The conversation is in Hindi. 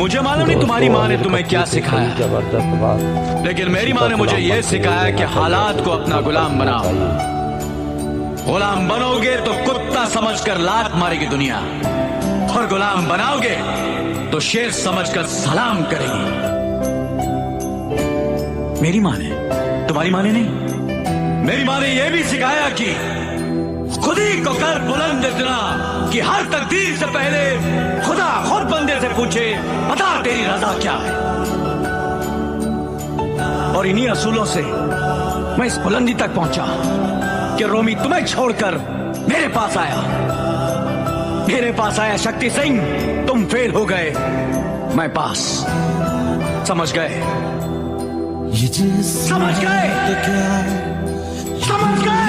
मुझे मालूम नहीं तुम्हारी माँ ने तुम्हें क्या सिखाया, जबरदस्त बात। लेकिन मेरी माँ ने मुझे यह सिखाया कि हालात को अपना गुलाम बनाओ। गुलाम बनोगे तो कुत्ता समझकर लात मारेगी दुनिया, और गुलाम बनाओगे तो शेर समझकर सलाम करेगी। मेरी माँ ने, तुम्हारी माँ ने नहीं। मेरी माँ ने यह भी सिखाया कि खुद ही को कर बुलंद इतना कि हर तकदीर से पहले खुदा खुद बंदे से पूछे, बता तेरी रजा क्या है। और इन्हीं असूलों से मैं इस बुलंदी तक पहुंचा कि रोमी तुम्हें छोड़कर मेरे पास आया। मेरे पास आया शक्ति सिंह, तुम फेल हो गए, मैं पास। समझ गए? समझ गए? समझ गए?